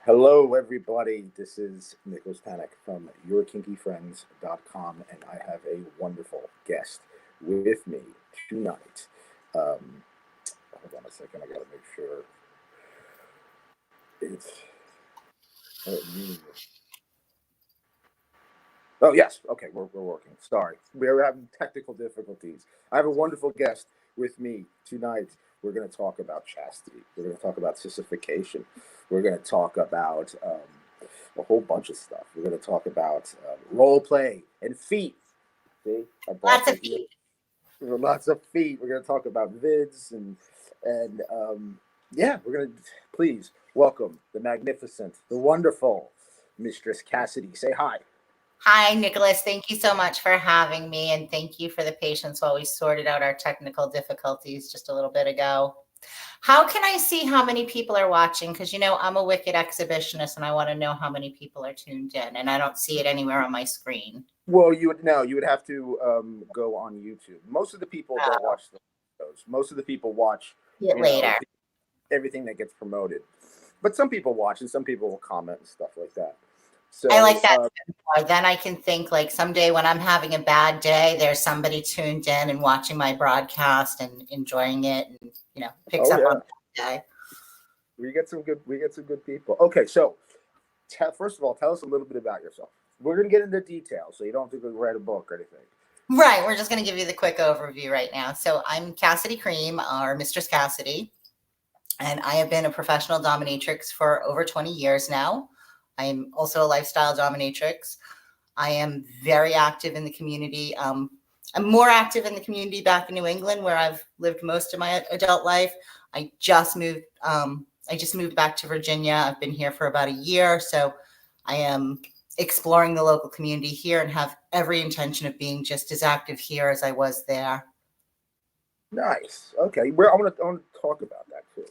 Hello, everybody. This is Nicholas Tanek from YourKinkyFriends.com, and I have a wonderful guest with me tonight. Hold on a second. I got to make sure it's. Oh, yes. Okay, we're working. Sorry. We're having technical difficulties. I have a wonderful guest with me tonight. We're going to talk about chastity. We're going to talk about sissification. We're going to talk about a whole bunch of stuff. We're going to talk about role play and feet. See? Lots of feet. Lots of feet. We're going to talk about vids and yeah, we're going to please welcome the magnificent, the wonderful Mistress Cassidy. Say hi. Hi, Nicholas. Thank you so much for having me, and thank you for the patience while we sorted out our technical difficulties just a little bit ago. How can I see how many people are watching? Because, I'm a wicked exhibitionist, and I want to know how many people are tuned in, and I don't see it anywhere on my screen. Well, you would have to go on YouTube. Most of the people don't watch the videos. Most of the people watch later everything that gets promoted. But some people watch, and some people will comment and stuff like that. So, I like that. Then I can think like someday when I'm having a bad day, there's somebody tuned in and watching my broadcast and enjoying it, and picks up on that day. We get some good people. Okay, so first of all, tell us a little bit about yourself. We're gonna get into details, so you don't have to go write a book or anything. Right, we're just gonna give you the quick overview right now. So I'm Cassidy Cream, or Mistress Cassidy, and I have been a professional dominatrix for over 20 years now. I'm also a lifestyle dominatrix. I am very active in the community. I'm more active in the community back in New England, where I've lived most of my adult life. I just moved back to Virginia. I've been here for about a year, so I am exploring the local community here and have every intention of being just as active here as I was there. Nice. Okay, I want to talk about that too.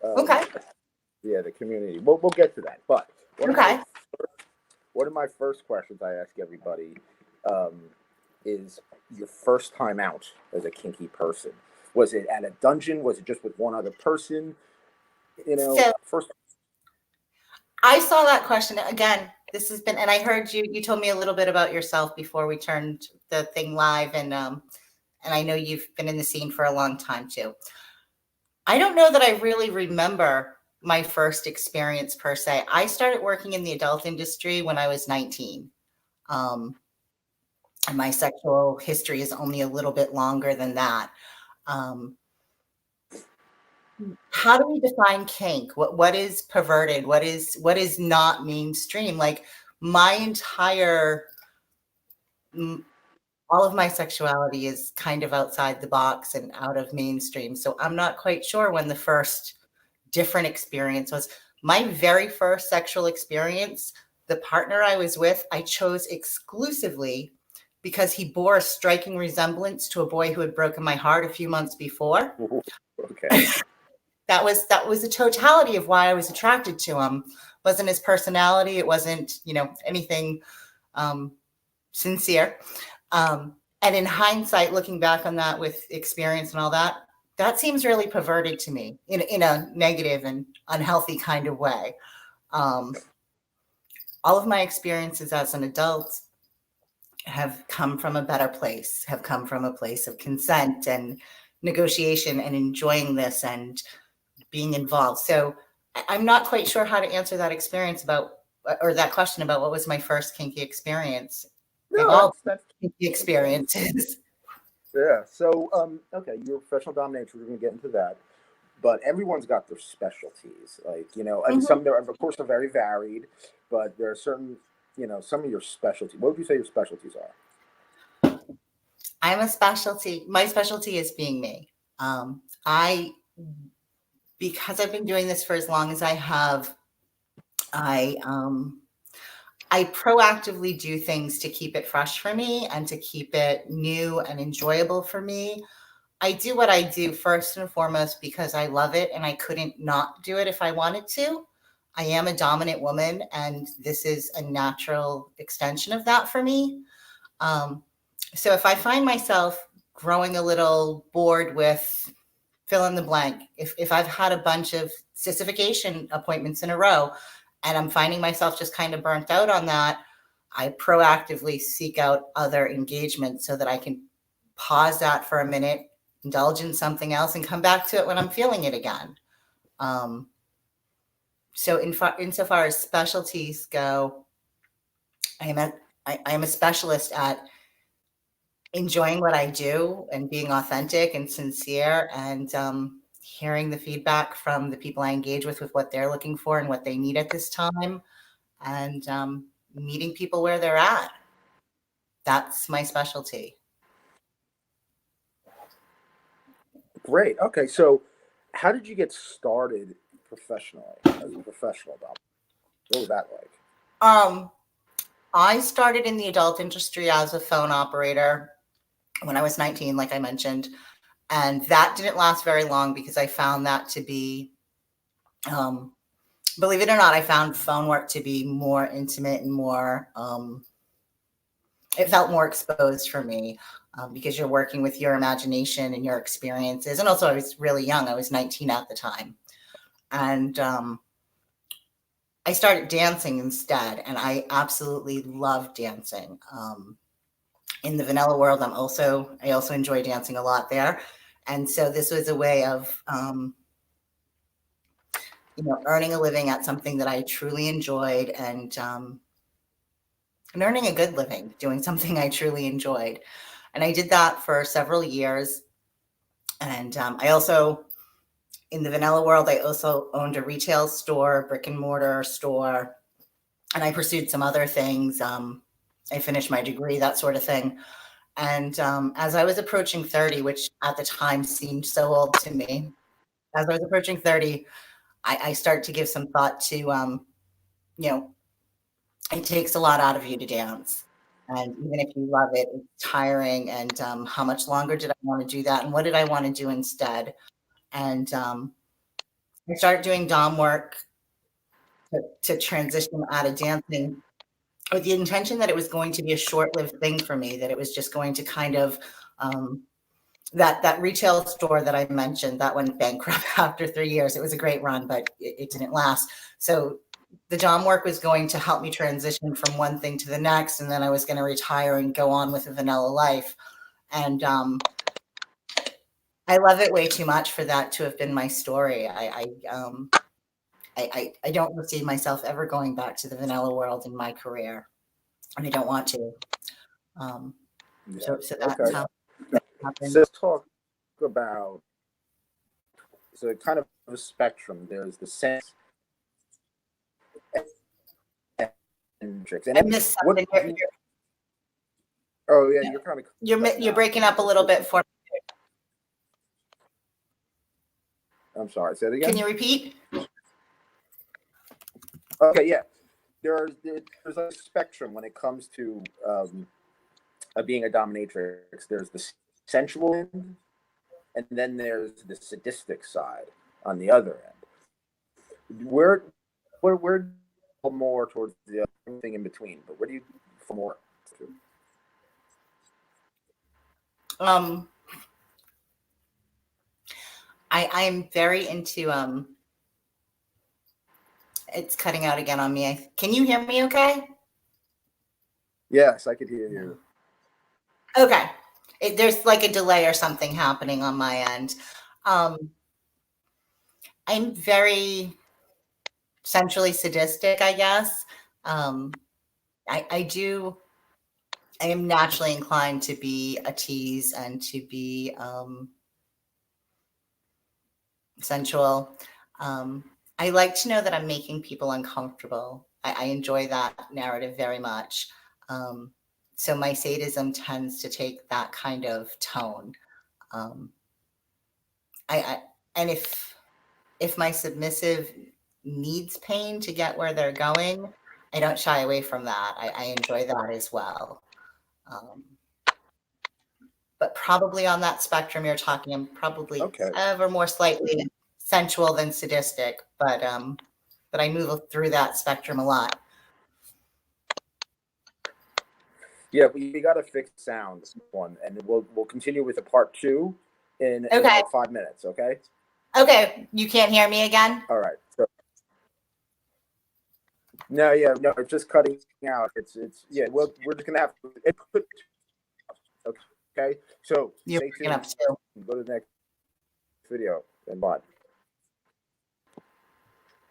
Okay. Yeah, the community. We'll get to that, but. One of my first questions I ask everybody is your first time out as a kinky person. Was it at a dungeon? Was it just with one other person? First. I saw that question again. This has been, and I heard you told me a little bit about yourself before we turned the thing live, and I know you've been in the scene for a long time too. I don't know that I really remember my first experience per se. I started working in the adult industry when I was 19. And my sexual history is only a little bit longer than that. How do we define kink? What is perverted? What is not mainstream? Like all of my sexuality is kind of outside the box and out of mainstream. So I'm not quite sure when the first different experience was. My very first sexual experience, the partner I was with, I chose exclusively because he bore a striking resemblance to a boy who had broken my heart a few months before. Okay. That was the totality of why I was attracted to him. It wasn't his personality. It wasn't, anything sincere. And in hindsight, looking back on that with experience and all that, that seems really perverted to me in a negative and unhealthy kind of way. All of my experiences as an adult have come from a better place, have come from a place of consent and negotiation and enjoying this and being involved. So I'm not quite sure how to answer that that question about what was my first kinky experience. No, that's kinky experiences. Yeah. So, okay, you're a professional dominatrix. We're going to get into that, but everyone's got their specialties. And some of course are very varied, but there are certain, some of your specialties. What would you say your specialties are? I'm a specialty. My specialty is being me. Because I've been doing this for as long as I have, I proactively do things to keep it fresh for me and to keep it new and enjoyable for me. I do what I do first and foremost because I love it and I couldn't not do it if I wanted to. I am a dominant woman and this is a natural extension of that for me. So if I find myself growing a little bored with fill in the blank, if I've had a bunch of sissification appointments in a row, and I'm finding myself just kind of burnt out on that, I proactively seek out other engagements so that I can pause that for a minute, indulge in something else, and come back to it when I'm feeling it again. So insofar as specialties go, I am a specialist at enjoying what I do and being authentic and sincere, and hearing the feedback from the people I engage with what they're looking for and what they need at this time, and meeting people where they're at. That's my specialty. Great. Okay, so how did you get started professionally as a professional dominatrix? What was that like? I started in the adult industry as a phone operator when I was 19, like I mentioned, and that didn't last very long because I found that to be, believe it or not, I found phone work to be more intimate and more, it felt more exposed for me, because you're working with your imagination and your experiences. And also I was really young. I was 19 at the time. And I started dancing instead, and I absolutely love dancing. In the vanilla world, I also enjoy dancing a lot there. And so this was a way of, earning a living at something that I truly enjoyed, and earning a good living doing something I truly enjoyed. And I did that for several years. And I also, in the vanilla world, I also owned a retail store, brick and mortar store, and I pursued some other things. I finished my degree, that sort of thing. And as I was approaching 30, which at the time seemed so old to me, as I was approaching 30, I started to give some thought to, it takes a lot out of you to dance. And even if you love it, it's tiring. And how much longer did I want to do that? And what did I want to do instead? And I started doing dom work to transition out of dancing with the intention that it was going to be a short-lived thing for me, that it was just going to kind of, that retail store that I mentioned, that went bankrupt after 3 years. It was a great run, but it didn't last. So the dom work was going to help me transition from one thing to the next, and then I was going to retire and go on with a vanilla life. And I love it way too much for that to have been my story. I don't see myself ever going back to the vanilla world in my career, and I don't want to. So that's Okay. how it happened. So let's talk about, so kind of a spectrum. There's the sense and tricks. And I missed something. oh yeah, you're kind of You're breaking up a little bit for me. I'm sorry. Say it again. Can you repeat? Okay, yeah. There's a spectrum when it comes to being a dominatrix. There's the sensual end, and then there's the sadistic side on the other end. Where more towards the other thing in between, but where do you fall more to? I'm very into it's cutting out again on me. Can you hear me okay? Yes, I could hear you. Okay. There's like a delay or something happening on my end. I'm very sensually sadistic, I guess. I am naturally inclined to be a tease and to be sensual. I like to know that I'm making people uncomfortable. I enjoy that narrative very much. So my sadism tends to take that kind of tone. And if my submissive needs pain to get where they're going, I don't shy away from that. I enjoy that as well. But probably on that spectrum you're talking, I'm probably ever more slightly sensual than sadistic, but I move through that spectrum a lot. Yeah, we got to fix sound one, and we'll continue with a part 2 in Okay. about 5 minutes. Okay. Okay, you can't hear me again? All right. So, No, yeah, no, it's just cutting out. It's yeah. Well, we're just gonna have to. Okay, so You're stay breaking up tuned. too. Go to the next video and bye.